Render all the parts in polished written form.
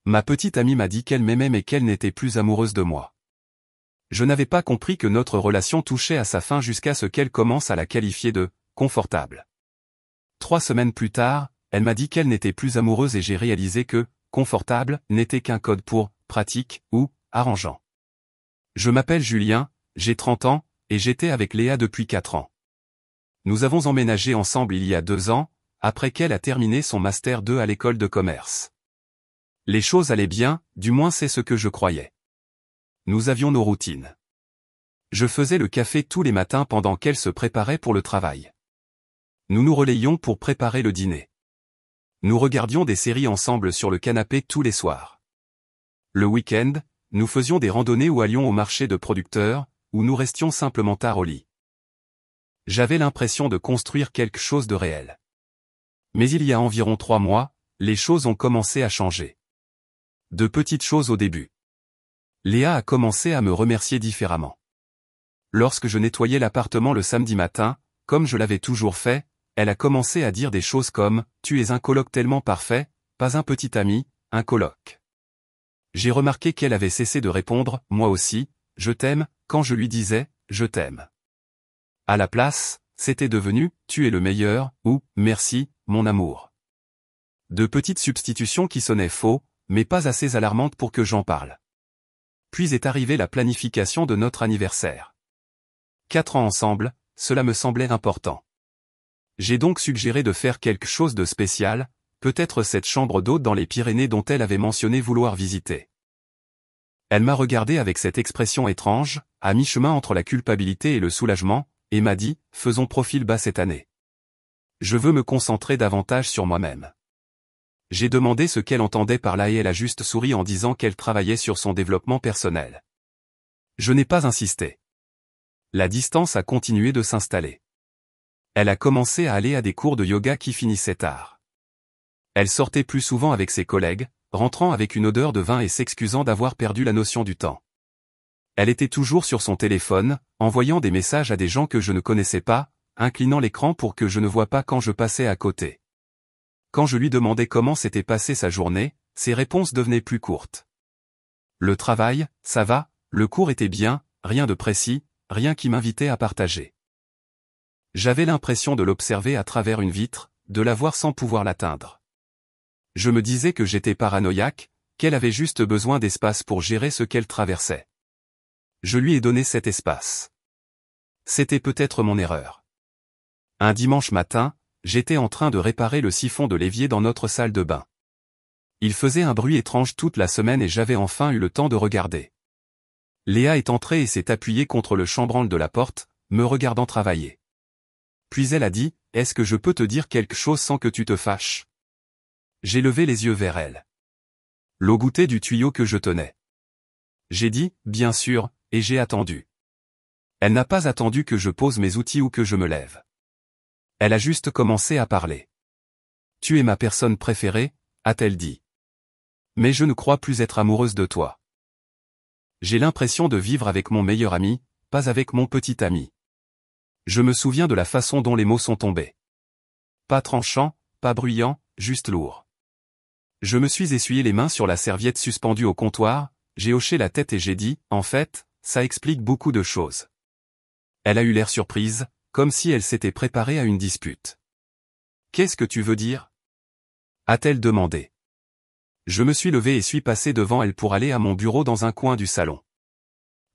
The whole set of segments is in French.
Ma petite amie m'a dit qu'elle m'aimait mais qu'elle n'était plus amoureuse de moi. Je n'avais pas compris que notre relation touchait à sa fin jusqu'à ce qu'elle commence à la qualifier de « confortable ». 3 semaines plus tard, elle m'a dit qu'elle n'était plus amoureuse et j'ai réalisé que « confortable » n'était qu'un code pour « pratique » ou « arrangeant ». Je m'appelle Julien, j'ai 30 ans, et j'étais avec Léa depuis 4 ans. Nous avons emménagé ensemble il y a 2 ans, après qu'elle a terminé son Master 2 à l'école de commerce. Les choses allaient bien, du moins c'est ce que je croyais. Nous avions nos routines. Je faisais le café tous les matins pendant qu'elle se préparait pour le travail. Nous nous relayions pour préparer le dîner. Nous regardions des séries ensemble sur le canapé tous les soirs. Le week-end, nous faisions des randonnées ou allions au marché de producteurs, où nous restions simplement tard au lit. J'avais l'impression de construire quelque chose de réel. Mais il y a environ 3 mois, les choses ont commencé à changer. De petites choses au début. Léa a commencé à me remercier différemment. Lorsque je nettoyais l'appartement le samedi matin, comme je l'avais toujours fait, elle a commencé à dire des choses comme « Tu es un coloc tellement parfait, pas un petit ami, un coloc ». J'ai remarqué qu'elle avait cessé de répondre « Moi aussi, je t'aime » quand je lui disais « Je t'aime ». À la place, c'était devenu « Tu es le meilleur » ou « Merci, mon amour ». De petites substitutions qui sonnaient faux, mais pas assez alarmantes pour que j'en parle. Puis est arrivée la planification de notre anniversaire. 4 ans ensemble, cela me semblait important. J'ai donc suggéré de faire quelque chose de spécial, peut-être cette chambre d'hôte dans les Pyrénées dont elle avait mentionné vouloir visiter. Elle m'a regardé avec cette expression étrange, à mi-chemin entre la culpabilité et le soulagement, et m'a dit « Faisons profil bas cette année. Je veux me concentrer davantage sur moi-même. » J'ai demandé ce qu'elle entendait par là et elle a juste souri en disant qu'elle travaillait sur son développement personnel. Je n'ai pas insisté. La distance a continué de s'installer. Elle a commencé à aller à des cours de yoga qui finissaient tard. Elle sortait plus souvent avec ses collègues, rentrant avec une odeur de vin et s'excusant d'avoir perdu la notion du temps. Elle était toujours sur son téléphone, envoyant des messages à des gens que je ne connaissais pas, inclinant l'écran pour que je ne voie pas quand je passais à côté. Quand je lui demandais comment s'était passée sa journée, ses réponses devenaient plus courtes. Le travail, ça va, le cours était bien, rien de précis, rien qui m'invitait à partager. J'avais l'impression de l'observer à travers une vitre, de la voir sans pouvoir l'atteindre. Je me disais que j'étais paranoïaque, qu'elle avait juste besoin d'espace pour gérer ce qu'elle traversait. Je lui ai donné cet espace. C'était peut-être mon erreur. Un dimanche matin, j'étais en train de réparer le siphon de l'évier dans notre salle de bain. Il faisait un bruit étrange toute la semaine et j'avais enfin eu le temps de regarder. Léa est entrée et s'est appuyée contre le chambranle de la porte, me regardant travailler. Puis elle a dit « Est-ce que je peux te dire quelque chose sans que tu te fâches ?» J'ai levé les yeux vers elle. L'eau goûtait du tuyau que je tenais. J'ai dit « Bien sûr » et j'ai attendu. Elle n'a pas attendu que je pose mes outils ou que je me lève. Elle a juste commencé à parler. « Tu es ma personne préférée » a-t-elle dit. « Mais je ne crois plus être amoureuse de toi. J'ai l'impression de vivre avec mon meilleur ami, pas avec mon petit ami. » Je me souviens de la façon dont les mots sont tombés. Pas tranchant, pas bruyant, juste lourd. Je me suis essuyé les mains sur la serviette suspendue au comptoir, j'ai hoché la tête et j'ai dit « En fait, ça explique beaucoup de choses. » Elle a eu l'air surprise, comme si elle s'était préparée à une dispute. « Qu'est-ce que tu veux dire ?» a-t-elle demandé. Je me suis levé et suis passé devant elle pour aller à mon bureau dans un coin du salon.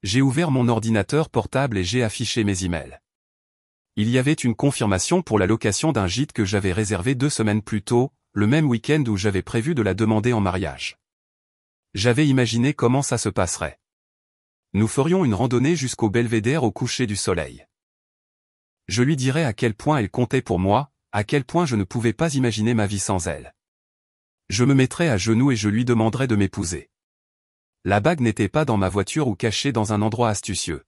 J'ai ouvert mon ordinateur portable et j'ai affiché mes emails. Il y avait une confirmation pour la location d'un gîte que j'avais réservé 2 semaines plus tôt, le même week-end où j'avais prévu de la demander en mariage. J'avais imaginé comment ça se passerait. Nous ferions une randonnée jusqu'au belvédère au coucher du soleil. Je lui dirais à quel point elle comptait pour moi, à quel point je ne pouvais pas imaginer ma vie sans elle. Je me mettrais à genoux et je lui demanderais de m'épouser. La bague n'était pas dans ma voiture ou cachée dans un endroit astucieux.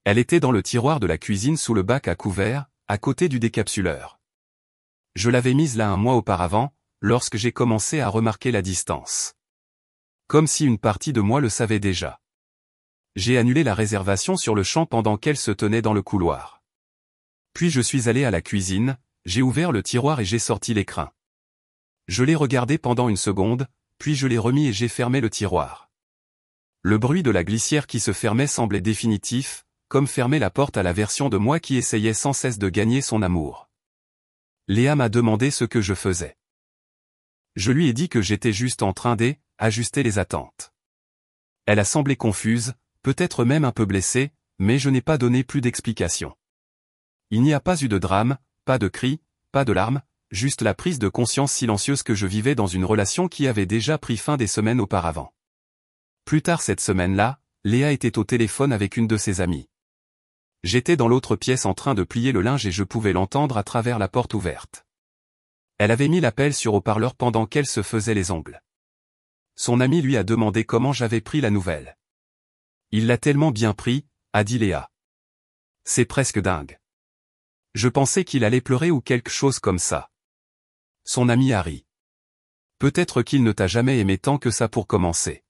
Elle était dans le tiroir de la cuisine sous le bac à couvert, à côté du décapsuleur. Je l'avais mise là un mois auparavant, lorsque j'ai commencé à remarquer la distance. Comme si une partie de moi le savait déjà. J'ai annulé la réservation sur le champ pendant qu'elle se tenait dans le couloir. Puis je suis allé à la cuisine, j'ai ouvert le tiroir et j'ai sorti l'écrin. Je l'ai regardé pendant une seconde, puis je l'ai remis et j'ai fermé le tiroir. Le bruit de la glissière qui se fermait semblait définitif, comme fermer la porte à la version de moi qui essayait sans cesse de gagner son amour. Léa m'a demandé ce que je faisais. Je lui ai dit que j'étais juste en train d'ajuster les attentes. Elle a semblé confuse, peut-être même un peu blessée, mais je n'ai pas donné plus d'explications. Il n'y a pas eu de drame, pas de cris, pas de larmes, juste la prise de conscience silencieuse que je vivais dans une relation qui avait déjà pris fin des semaines auparavant. Plus tard cette semaine-là, Léa était au téléphone avec une de ses amies. J'étais dans l'autre pièce en train de plier le linge et je pouvais l'entendre à travers la porte ouverte. Elle avait mis l'appel sur haut-parleur pendant qu'elle se faisait les ongles. Son ami lui a demandé comment j'avais pris la nouvelle. Il l'a tellement bien pris, a dit Léa. C'est presque dingue. Je pensais qu'il allait pleurer ou quelque chose comme ça. Son ami a ri. Peut-être qu'il ne t'a jamais aimé tant que ça pour commencer.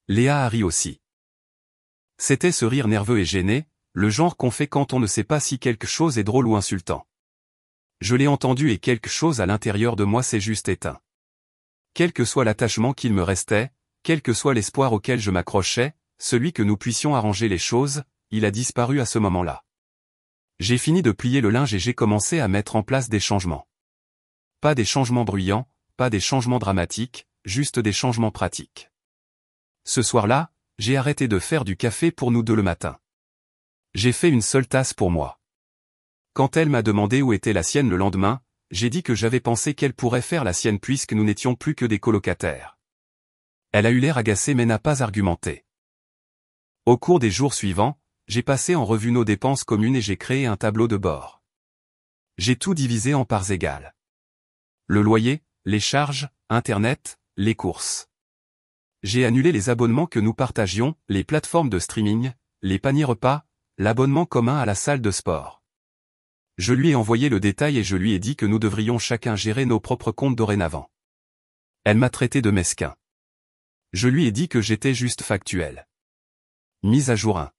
Léa a ri aussi. C'était ce rire nerveux et gêné, le genre qu'on fait quand on ne sait pas si quelque chose est drôle ou insultant. Je l'ai entendu et quelque chose à l'intérieur de moi s'est juste éteint. Quel que soit l'attachement qu'il me restait, quel que soit l'espoir auquel je m'accrochais, celui que nous puissions arranger les choses, il a disparu à ce moment-là. J'ai fini de plier le linge et j'ai commencé à mettre en place des changements. Pas des changements bruyants, pas des changements dramatiques, juste des changements pratiques. Ce soir-là, j'ai arrêté de faire du café pour nous deux le matin. J'ai fait une seule tasse pour moi. Quand elle m'a demandé où était la sienne le lendemain, j'ai dit que j'avais pensé qu'elle pourrait faire la sienne puisque nous n'étions plus que des colocataires. Elle a eu l'air agacée mais n'a pas argumenté. Au cours des jours suivants, j'ai passé en revue nos dépenses communes et j'ai créé un tableau de bord. J'ai tout divisé en parts égales. Le loyer, les charges, Internet, les courses. J'ai annulé les abonnements que nous partagions, les plateformes de streaming, les paniers repas, l'abonnement commun à la salle de sport. Je lui ai envoyé le détail et je lui ai dit que nous devrions chacun gérer nos propres comptes dorénavant. Elle m'a traité de mesquin. Je lui ai dit que j'étais juste factuel. Mise à jour 1.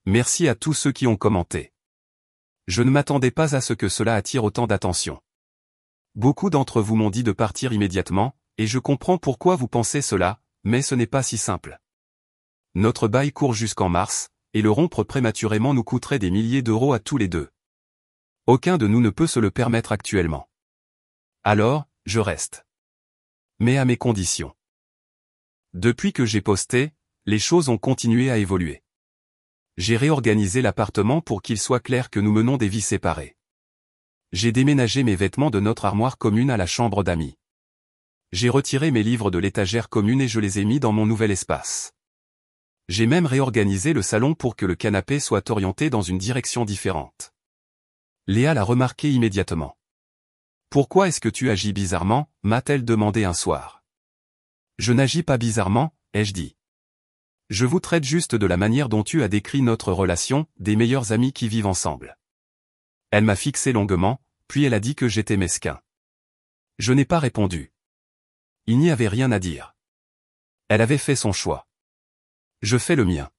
Merci à tous ceux qui ont commenté. Je ne m'attendais pas à ce que cela attire autant d'attention. Beaucoup d'entre vous m'ont dit de partir immédiatement, et je comprends pourquoi vous pensez cela, mais ce n'est pas si simple. Notre bail court jusqu'en mars, et le rompre prématurément nous coûterait des milliers d'euros à tous les deux. Aucun de nous ne peut se le permettre actuellement. Alors, je reste. Mais à mes conditions. Depuis que j'ai posté, les choses ont continué à évoluer. J'ai réorganisé l'appartement pour qu'il soit clair que nous menons des vies séparées. J'ai déménagé mes vêtements de notre armoire commune à la chambre d'amis. J'ai retiré mes livres de l'étagère commune et je les ai mis dans mon nouvel espace. J'ai même réorganisé le salon pour que le canapé soit orienté dans une direction différente. Léa l'a remarqué immédiatement. « Pourquoi est-ce que tu agis bizarrement ?» m'a-t-elle demandé un soir. « Je n'agis pas bizarrement, ai-je dit. Je vous traite juste de la manière dont tu as décrit notre relation, des meilleurs amis qui vivent ensemble. » Elle m'a fixé longuement, puis elle a dit que j'étais mesquin. Je n'ai pas répondu. Il n'y avait rien à dire. Elle avait fait son choix. Je fais le mien.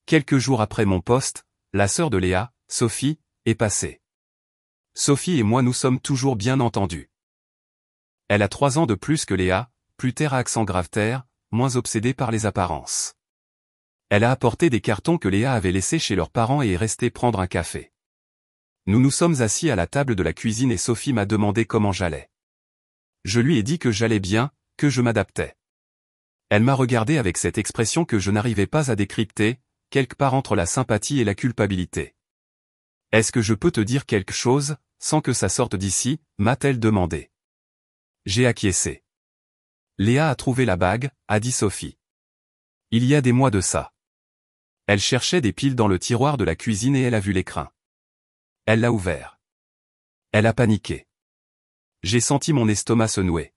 Quelques jours après mon poste, la sœur de Léa, Sophie, est passée. Sophie et moi nous sommes toujours bien entendus. Elle a 3 ans de plus que Léa, plus terre à accent grave terre, moins obsédée par les apparences. Elle a apporté des cartons que Léa avait laissés chez leurs parents et est restée prendre un café. Nous nous sommes assis à la table de la cuisine et Sophie m'a demandé comment j'allais. Je lui ai dit que j'allais bien, que je m'adaptais. Elle m'a regardé avec cette expression que je n'arrivais pas à décrypter, quelque part entre la sympathie et la culpabilité. « Est-ce que je peux te dire quelque chose, sans que ça sorte d'ici ?» m'a-t-elle demandé. J'ai acquiescé. Léa a trouvé la bague, a dit Sophie. Il y a des mois de ça. Elle cherchait des piles dans le tiroir de la cuisine et elle a vu l'écrin. Elle l'a ouvert. Elle a paniqué. J'ai senti mon estomac se nouer.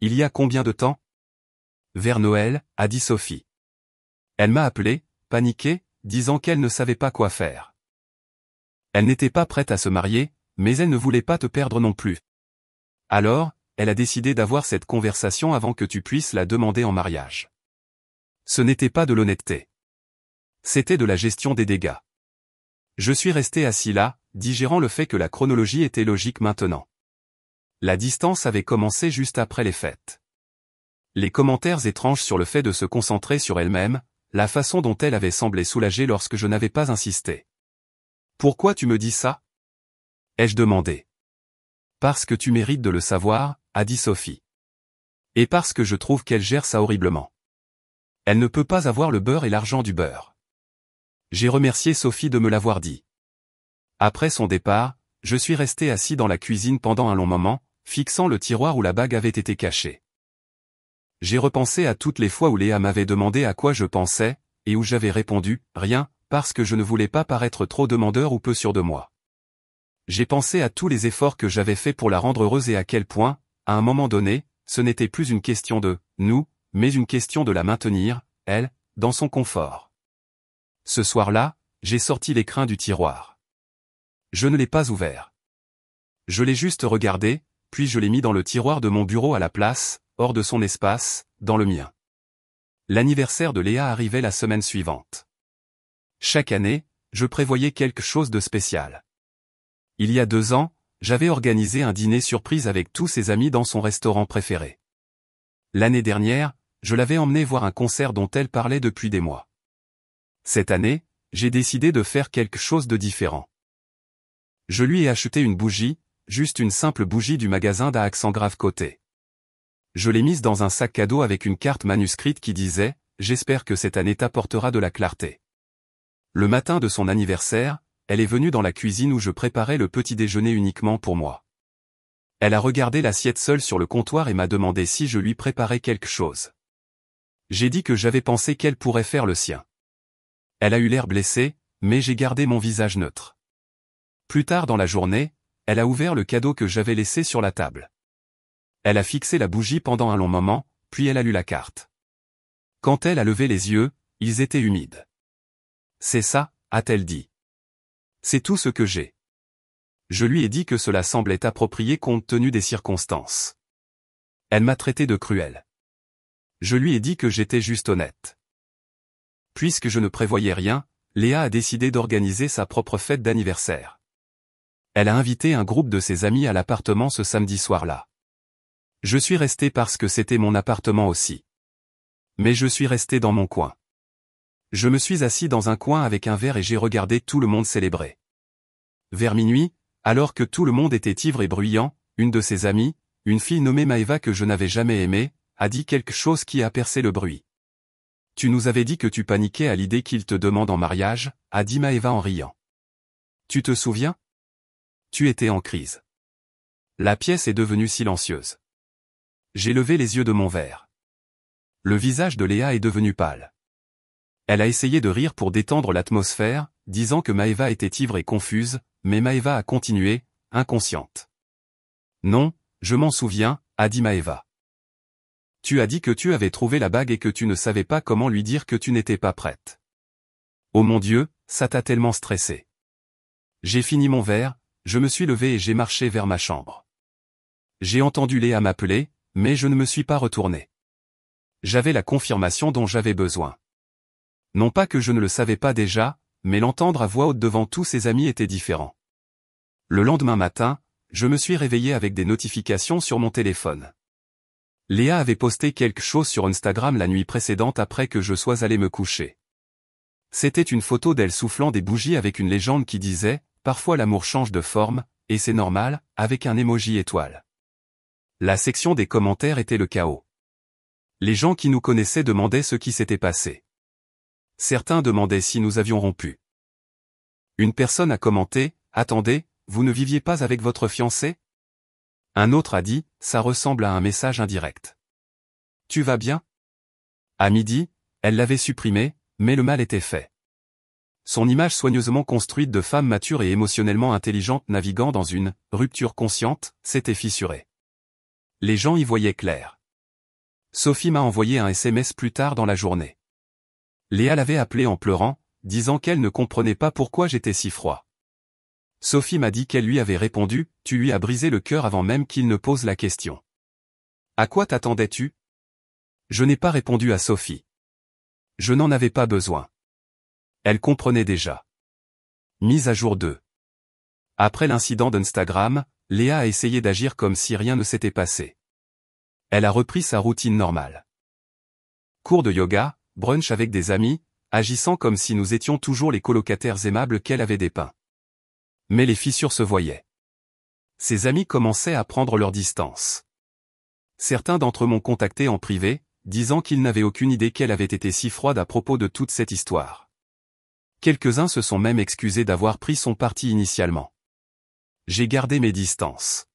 Il y a combien de temps ? Vers Noël, a dit Sophie. Elle m'a appelé, paniquée, disant qu'elle ne savait pas quoi faire. Elle n'était pas prête à se marier, mais elle ne voulait pas te perdre non plus. Alors, elle a décidé d'avoir cette conversation avant que tu puisses la demander en mariage. Ce n'était pas de l'honnêteté. C'était de la gestion des dégâts. Je suis resté assis là, digérant le fait que la chronologie était logique maintenant. La distance avait commencé juste après les fêtes. Les commentaires étranges sur le fait de se concentrer sur elle-même, la façon dont elle avait semblé soulagée lorsque je n'avais pas insisté. « Pourquoi tu me dis ça ?» ai-je demandé. « Parce que tu mérites de le savoir, » a dit Sophie. « Et parce que je trouve qu'elle gère ça horriblement. Elle ne peut pas avoir le beurre et l'argent du beurre. » J'ai remercié Sophie de me l'avoir dit. Après son départ, je suis resté assis dans la cuisine pendant un long moment, fixant le tiroir où la bague avait été cachée. J'ai repensé à toutes les fois où Léa m'avait demandé à quoi je pensais, et où j'avais répondu « rien », parce que je ne voulais pas paraître trop demandeur ou peu sûr de moi. J'ai pensé à tous les efforts que j'avais faits pour la rendre heureuse et à quel point, à un moment donné, ce n'était plus une question de « nous », mais une question de la maintenir, elle, dans son confort. Ce soir-là, j'ai sorti l'écrin du tiroir. Je ne l'ai pas ouvert. Je l'ai juste regardé, puis je l'ai mis dans le tiroir de mon bureau à la place, hors de son espace, dans le mien. L'anniversaire de Léa arrivait la semaine suivante. Chaque année, je prévoyais quelque chose de spécial. Il y a 2 ans, j'avais organisé un dîner surprise avec tous ses amis dans son restaurant préféré. L'année dernière, je l'avais emmenée voir un concert dont elle parlait depuis des mois. Cette année, j'ai décidé de faire quelque chose de différent. Je lui ai acheté une bougie, juste une simple bougie du magasin d'à accent grave côté. Je l'ai mise dans un sac cadeau avec une carte manuscrite qui disait « J'espère que cette année t'apportera de la clarté ». Le matin de son anniversaire, elle est venue dans la cuisine où je préparais le petit déjeuner uniquement pour moi. Elle a regardé l'assiette seule sur le comptoir et m'a demandé si je lui préparais quelque chose. J'ai dit que j'avais pensé qu'elle pourrait faire le sien. Elle a eu l'air blessée, mais j'ai gardé mon visage neutre. Plus tard dans la journée, elle a ouvert le cadeau que j'avais laissé sur la table. Elle a fixé la bougie pendant un long moment, puis elle a lu la carte. Quand elle a levé les yeux, ils étaient humides. « C'est ça », a-t-elle dit. « C'est tout ce que j'ai. » Je lui ai dit que cela semblait approprié compte tenu des circonstances. Elle m'a traité de cruel. Je lui ai dit que j'étais juste honnête. Puisque je ne prévoyais rien, Léa a décidé d'organiser sa propre fête d'anniversaire. Elle a invité un groupe de ses amis à l'appartement ce samedi soir-là. Je suis resté parce que c'était mon appartement aussi. Mais je suis resté dans mon coin. Je me suis assis dans un coin avec un verre et j'ai regardé tout le monde célébrer. Vers minuit, alors que tout le monde était ivre et bruyant, une de ses amies, une fille nommée Maëva que je n'avais jamais aimée, a dit quelque chose qui a percé le bruit. « Tu nous avais dit que tu paniquais à l'idée qu'il te demande en mariage », a dit Maëva en riant. « Tu te souviens ? Tu étais en crise. » La pièce est devenue silencieuse. J'ai levé les yeux de mon verre. Le visage de Léa est devenu pâle. Elle a essayé de rire pour détendre l'atmosphère, disant que Maëva était ivre et confuse, mais Maëva a continué, inconsciente. « Non, je m'en souviens », a dit Maëva. « Tu as dit que tu avais trouvé la bague et que tu ne savais pas comment lui dire que tu n'étais pas prête. Oh mon Dieu, ça t'a tellement stressé. » J'ai fini mon verre, je me suis levé et j'ai marché vers ma chambre. J'ai entendu Léa m'appeler, mais je ne me suis pas retourné. J'avais la confirmation dont j'avais besoin. Non pas que je ne le savais pas déjà, mais l'entendre à voix haute devant tous ses amis était différent. Le lendemain matin, je me suis réveillé avec des notifications sur mon téléphone. Léa avait posté quelque chose sur Instagram la nuit précédente après que je sois allé me coucher. C'était une photo d'elle soufflant des bougies avec une légende qui disait « Parfois l'amour change de forme, et c'est normal », avec un emoji étoile. La section des commentaires était le chaos. Les gens qui nous connaissaient demandaient ce qui s'était passé. Certains demandaient si nous avions rompu. Une personne a commenté « Attendez, vous ne viviez pas avec votre fiancé ?» Un autre a dit « Ça ressemble à un message indirect. » Tu vas bien ? À midi, elle l'avait supprimé, mais le mal était fait. Son image soigneusement construite de femme mature et émotionnellement intelligente naviguant dans une « rupture consciente » s'était fissurée. Les gens y voyaient clair. Sophie m'a envoyé un SMS plus tard dans la journée. Léa l'avait appelé en pleurant, disant qu'elle ne comprenait pas pourquoi j'étais si froid. Sophie m'a dit qu'elle lui avait répondu « Tu lui as brisé le cœur avant même qu'il ne pose la question. » À quoi t'attendais-tu ? Je n'ai pas répondu à Sophie. Je n'en avais pas besoin. Elle comprenait déjà. Mise à jour 2. Après l'incident d'Instagram, Léa a essayé d'agir comme si rien ne s'était passé. Elle a repris sa routine normale. Cours de yoga, brunch avec des amis, agissant comme si nous étions toujours les colocataires aimables qu'elle avait dépeints. Mais les fissures se voyaient. Ses amis commençaient à prendre leur distance. Certains d'entre eux m'ont contacté en privé, disant qu'ils n'avaient aucune idée qu'elle avait été si froide à propos de toute cette histoire. Quelques-uns se sont même excusés d'avoir pris son parti initialement. J'ai gardé mes distances.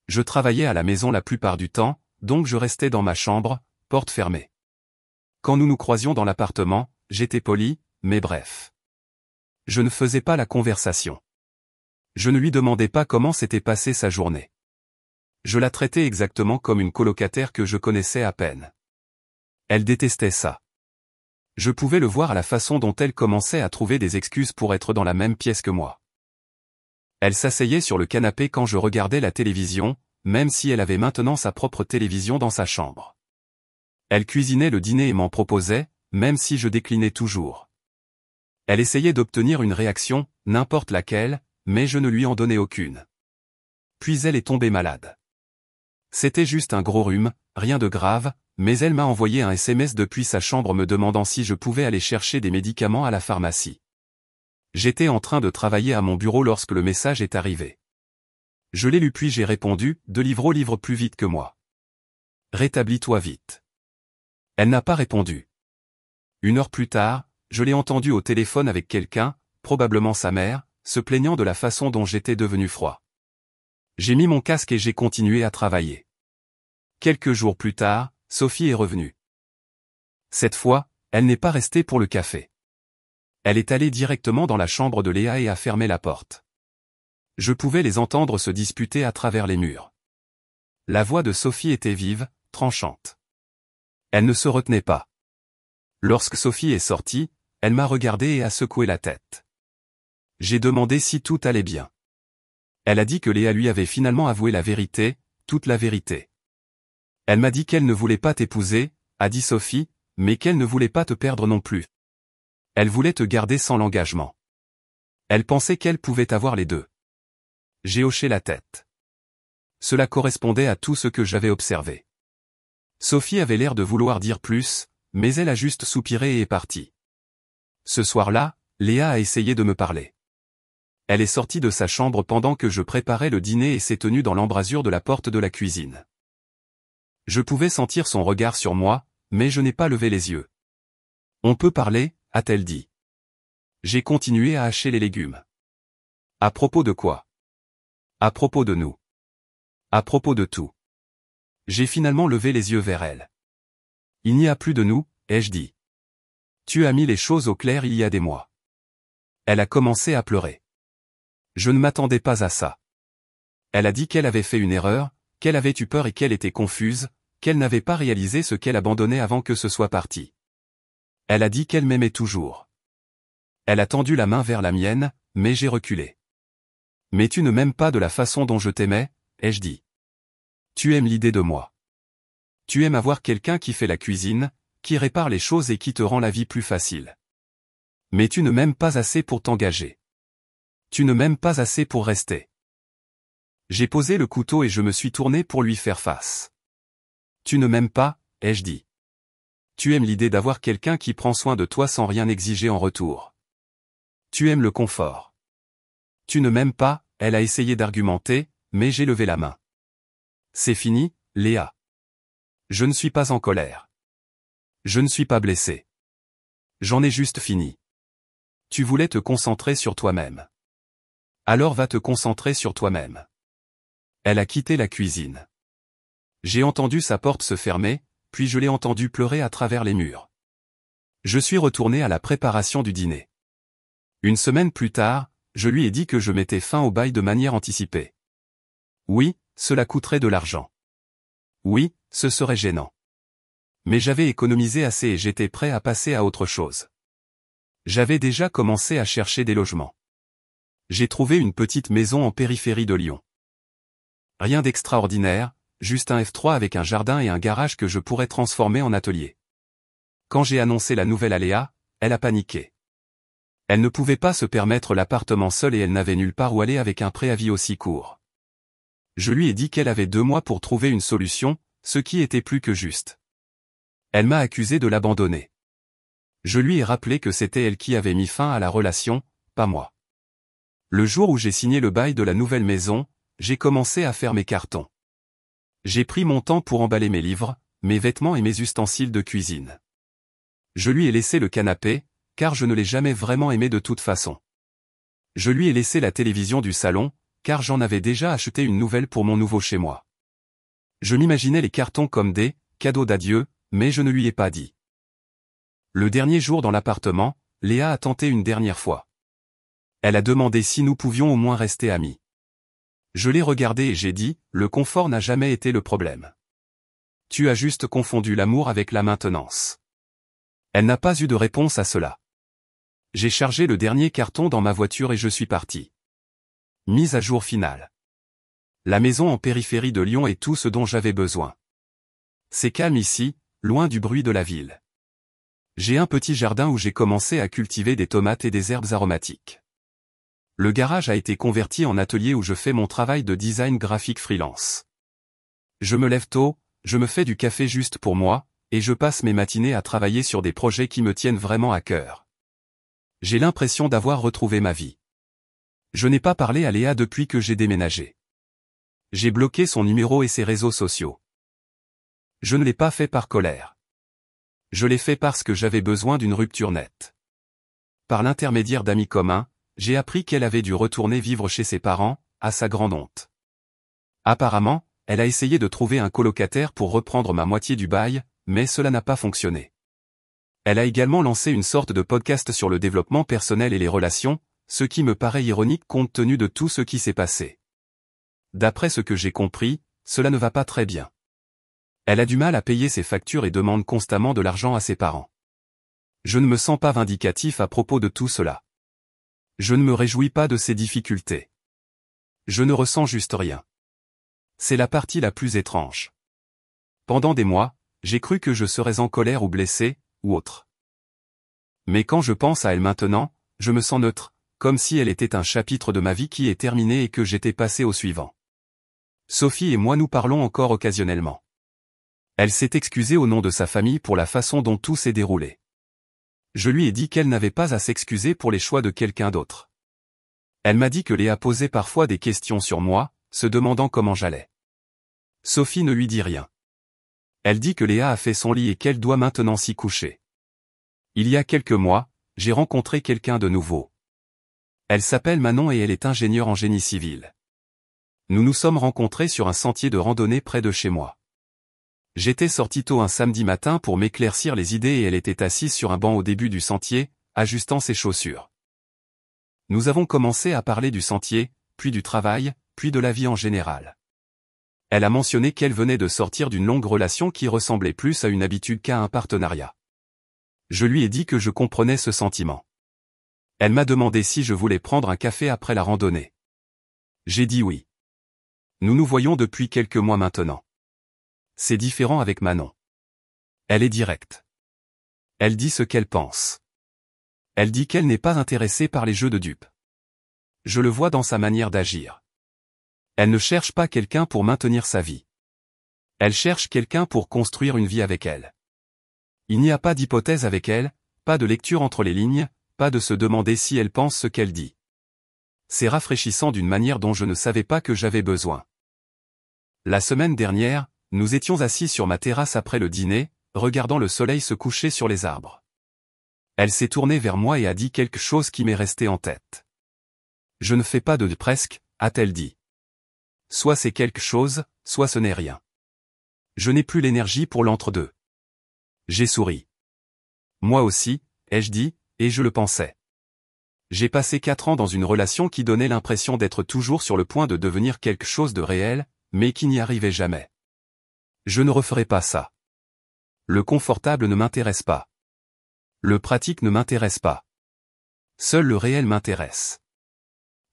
Je travaillais à la maison la plupart du temps, donc je restais dans ma chambre, porte fermée. Quand nous nous croisions dans l'appartement, j'étais poli, mais bref. Je ne faisais pas la conversation. Je ne lui demandais pas comment s'était passée sa journée. Je la traitais exactement comme une colocataire que je connaissais à peine. Elle détestait ça. Je pouvais le voir à la façon dont elle commençait à trouver des excuses pour être dans la même pièce que moi. Elle s'asseyait sur le canapé quand je regardais la télévision, même si elle avait maintenant sa propre télévision dans sa chambre. Elle cuisinait le dîner et m'en proposait, même si je déclinais toujours. Elle essayait d'obtenir une réaction, n'importe laquelle, mais je ne lui en donnais aucune. Puis elle est tombée malade. C'était juste un gros rhume, rien de grave, mais elle m'a envoyé un SMS depuis sa chambre me demandant si je pouvais aller chercher des médicaments à la pharmacie. J'étais en train de travailler à mon bureau lorsque le message est arrivé. Je l'ai lu puis j'ai répondu, de livre au livre plus vite que moi. Rétablis-toi vite. Elle n'a pas répondu. 1 heure plus tard, je l'ai entendue au téléphone avec quelqu'un, probablement sa mère, se plaignant de la façon dont j'étais devenu froid. J'ai mis mon casque et j'ai continué à travailler. Quelques jours plus tard, Sophie est revenue. Cette fois, elle n'est pas restée pour le café. Elle est allée directement dans la chambre de Léa et a fermé la porte. Je pouvais les entendre se disputer à travers les murs. La voix de Sophie était vive, tranchante. Elle ne se retenait pas. Lorsque Sophie est sortie, elle m'a regardé et a secoué la tête. J'ai demandé si tout allait bien. Elle a dit que Léa lui avait finalement avoué la vérité, toute la vérité. Elle m'a dit qu'elle ne voulait pas t'épouser, a dit Sophie, mais qu'elle ne voulait pas te perdre non plus. Elle voulait te garder sans l'engagement. Elle pensait qu'elle pouvait avoir les deux. J'ai hoché la tête. Cela correspondait à tout ce que j'avais observé. Sophie avait l'air de vouloir dire plus, mais elle a juste soupiré et est partie. Ce soir-là, Léa a essayé de me parler. Elle est sortie de sa chambre pendant que je préparais le dîner et s'est tenue dans l'embrasure de la porte de la cuisine. Je pouvais sentir son regard sur moi, mais je n'ai pas levé les yeux. « On peut parler ?» a-t-elle dit. J'ai continué à hacher les légumes. « À propos de quoi ? » ? À propos de nous. À propos de tout. J'ai finalement levé les yeux vers elle. « Il n'y a plus de nous », ai-je dit. « Tu as mis les choses au clair il y a des mois. » Elle a commencé à pleurer. Je ne m'attendais pas à ça. Elle a dit qu'elle avait fait une erreur, qu'elle avait eu peur et qu'elle était confuse, qu'elle n'avait pas réalisé ce qu'elle abandonnait avant que ce soit parti. Elle a dit qu'elle m'aimait toujours. Elle a tendu la main vers la mienne, mais j'ai reculé. « Mais tu ne m'aimes pas de la façon dont je t'aimais ?» ai-je dit. « Tu aimes l'idée de moi. Tu aimes avoir quelqu'un qui fait la cuisine, qui répare les choses et qui te rend la vie plus facile. Mais tu ne m'aimes pas assez pour t'engager. Tu ne m'aimes pas assez pour rester. » J'ai posé le couteau et je me suis tourné pour lui faire face. « Tu ne m'aimes pas ?» ai-je dit. « Tu aimes l'idée d'avoir quelqu'un qui prend soin de toi sans rien exiger en retour. Tu aimes le confort. Tu ne m'aimes pas ?» Elle a essayé d'argumenter, mais j'ai levé la main. « C'est fini, Léa. Je ne suis pas en colère. Je ne suis pas blessé. J'en ai juste fini. Tu voulais te concentrer sur toi-même. Alors va te concentrer sur toi-même. » Elle a quitté la cuisine. J'ai entendu sa porte se fermer, puis je l'ai entendue pleurer à travers les murs. Je suis retourné à la préparation du dîner. 1 semaine plus tard, je lui ai dit que je mettais fin au bail de manière anticipée. Oui, cela coûterait de l'argent. Oui, ce serait gênant. Mais j'avais économisé assez et j'étais prêt à passer à autre chose. J'avais déjà commencé à chercher des logements. J'ai trouvé une petite maison en périphérie de Lyon. Rien d'extraordinaire, juste un F3 avec un jardin et un garage que je pourrais transformer en atelier. Quand j'ai annoncé la nouvelle à Léa, elle a paniqué. Elle ne pouvait pas se permettre l'appartement seule et elle n'avait nulle part où aller avec un préavis aussi court. Je lui ai dit qu'elle avait 2 mois pour trouver une solution, ce qui était plus que juste. Elle m'a accusé de l'abandonner. Je lui ai rappelé que c'était elle qui avait mis fin à la relation, pas moi. Le jour où j'ai signé le bail de la nouvelle maison, j'ai commencé à faire mes cartons. J'ai pris mon temps pour emballer mes livres, mes vêtements et mes ustensiles de cuisine. Je lui ai laissé le canapé, car je ne l'ai jamais vraiment aimé de toute façon. Je lui ai laissé la télévision du salon, car j'en avais déjà acheté une nouvelle pour mon nouveau chez moi. Je m'imaginais les cartons comme des cadeaux d'adieu, mais je ne lui ai pas dit. Le dernier jour dans l'appartement, Léa a tenté une dernière fois. Elle a demandé si nous pouvions au moins rester amis. Je l'ai regardé et j'ai dit, le confort n'a jamais été le problème. Tu as juste confondu l'amour avec la maintenance. Elle n'a pas eu de réponse à cela. J'ai chargé le dernier carton dans ma voiture et je suis parti. Mise à jour finale. La maison en périphérie de Lyon est tout ce dont j'avais besoin. C'est calme ici, loin du bruit de la ville. J'ai un petit jardin où j'ai commencé à cultiver des tomates et des herbes aromatiques. Le garage a été converti en atelier où je fais mon travail de design graphique freelance. Je me lève tôt, je me fais du café juste pour moi, et je passe mes matinées à travailler sur des projets qui me tiennent vraiment à cœur. J'ai l'impression d'avoir retrouvé ma vie. Je n'ai pas parlé à Léa depuis que j'ai déménagé. J'ai bloqué son numéro et ses réseaux sociaux. Je ne l'ai pas fait par colère. Je l'ai fait parce que j'avais besoin d'une rupture nette. Par l'intermédiaire d'amis communs, j'ai appris qu'elle avait dû retourner vivre chez ses parents, à sa grande honte. Apparemment, elle a essayé de trouver un colocataire pour reprendre ma moitié du bail, mais cela n'a pas fonctionné. Elle a également lancé une sorte de podcast sur le développement personnel et les relations, ce qui me paraît ironique compte tenu de tout ce qui s'est passé. D'après ce que j'ai compris, cela ne va pas très bien. Elle a du mal à payer ses factures et demande constamment de l'argent à ses parents. Je ne me sens pas vindicatif à propos de tout cela. Je ne me réjouis pas de ces difficultés. Je ne ressens juste rien. C'est la partie la plus étrange. Pendant des mois, j'ai cru que je serais en colère ou blessé, ou autre. Mais quand je pense à elle maintenant, je me sens neutre, comme si elle était un chapitre de ma vie qui est terminé et que j'étais passé au suivant. Sophie et moi nous parlons encore occasionnellement. Elle s'est excusée au nom de sa famille pour la façon dont tout s'est déroulé. Je lui ai dit qu'elle n'avait pas à s'excuser pour les choix de quelqu'un d'autre. Elle m'a dit que Léa posait parfois des questions sur moi, se demandant comment j'allais. Sophie ne lui dit rien. Elle dit que Léa a fait son lit et qu'elle doit maintenant s'y coucher. Il y a quelques mois, j'ai rencontré quelqu'un de nouveau. Elle s'appelle Manon et elle est ingénieure en génie civil. Nous nous sommes rencontrés sur un sentier de randonnée près de chez moi. J'étais sorti tôt un samedi matin pour m'éclaircir les idées et elle était assise sur un banc au début du sentier, ajustant ses chaussures. Nous avons commencé à parler du sentier, puis du travail, puis de la vie en général. Elle a mentionné qu'elle venait de sortir d'une longue relation qui ressemblait plus à une habitude qu'à un partenariat. Je lui ai dit que je comprenais ce sentiment. Elle m'a demandé si je voulais prendre un café après la randonnée. J'ai dit oui. Nous nous voyons depuis quelques mois maintenant. C'est différent avec Manon. Elle est directe. Elle dit ce qu'elle pense. Elle dit qu'elle n'est pas intéressée par les jeux de dupes. Je le vois dans sa manière d'agir. Elle ne cherche pas quelqu'un pour maintenir sa vie. Elle cherche quelqu'un pour construire une vie avec elle. Il n'y a pas d'hypothèse avec elle, pas de lecture entre les lignes, pas de se demander si elle pense ce qu'elle dit. C'est rafraîchissant d'une manière dont je ne savais pas que j'avais besoin. La semaine dernière, nous étions assis sur ma terrasse après le dîner, regardant le soleil se coucher sur les arbres. Elle s'est tournée vers moi et a dit quelque chose qui m'est resté en tête. Je ne fais pas de presque, a-t-elle dit. Soit c'est quelque chose, soit ce n'est rien. Je n'ai plus l'énergie pour l'entre-deux. J'ai souri. Moi aussi, ai-je dit, et je le pensais. J'ai passé 4 ans dans une relation qui donnait l'impression d'être toujours sur le point de devenir quelque chose de réel, mais qui n'y arrivait jamais. Je ne referai pas ça. Le confortable ne m'intéresse pas. Le pratique ne m'intéresse pas. Seul le réel m'intéresse.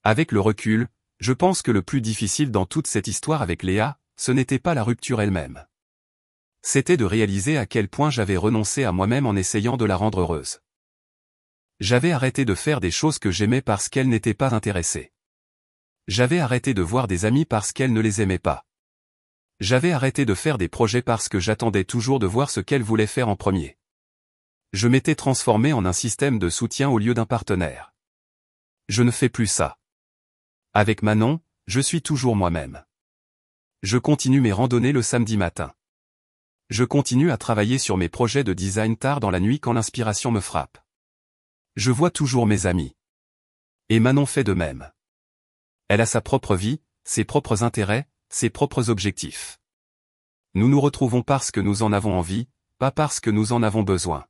Avec le recul, je pense que le plus difficile dans toute cette histoire avec Léa, ce n'était pas la rupture elle-même. C'était de réaliser à quel point j'avais renoncé à moi-même en essayant de la rendre heureuse. J'avais arrêté de faire des choses que j'aimais parce qu'elle n'était pas intéressée. J'avais arrêté de voir des amis parce qu'elle ne les aimait pas. J'avais arrêté de faire des projets parce que j'attendais toujours de voir ce qu'elle voulait faire en premier. Je m'étais transformé en un système de soutien au lieu d'un partenaire. Je ne fais plus ça. Avec Manon, je suis toujours moi-même. Je continue mes randonnées le samedi matin. Je continue à travailler sur mes projets de design tard dans la nuit quand l'inspiration me frappe. Je vois toujours mes amis. Et Manon fait de même. Elle a sa propre vie, ses propres intérêts, ses propres objectifs. Nous nous retrouvons parce que nous en avons envie, pas parce que nous en avons besoin.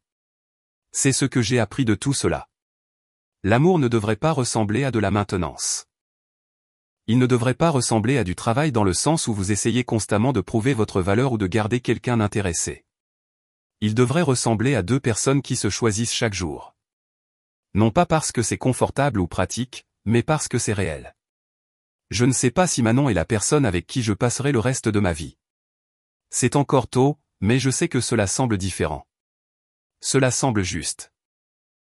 C'est ce que j'ai appris de tout cela. L'amour ne devrait pas ressembler à de la maintenance. Il ne devrait pas ressembler à du travail dans le sens où vous essayez constamment de prouver votre valeur ou de garder quelqu'un d'intéressé. Il devrait ressembler à deux personnes qui se choisissent chaque jour. Non pas parce que c'est confortable ou pratique, mais parce que c'est réel. Je ne sais pas si Manon est la personne avec qui je passerai le reste de ma vie. C'est encore tôt, mais je sais que cela semble différent. Cela semble juste.